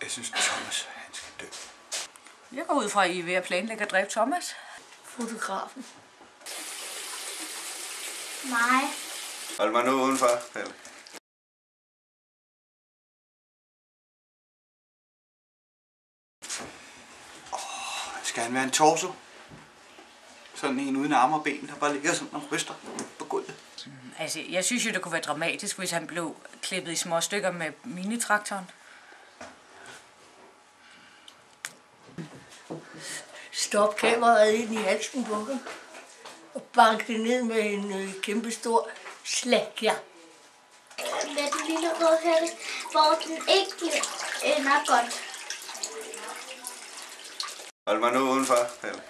Jeg synes, Thomas, han skal dø. Jeg går ud fra, at I er ved at planlægge at dræbe Thomas. Fotografen. Nej. Hold mig nu udenfor, Pelle. Skal han være en torso? Sådan en uden arme og ben, der bare ligger sådan og ryster på gulvet. Altså, jeg synes jo, det kunne være dramatisk, hvis han blev klippet i små stykker med minitraktoren. Stop kameraet ind i halsen på ham. Og bank det ned med en kæmpe stor slagja. Med den lille rødhætte, hvor den ikke ender godt. Hold mig nu udenfor, Pelle.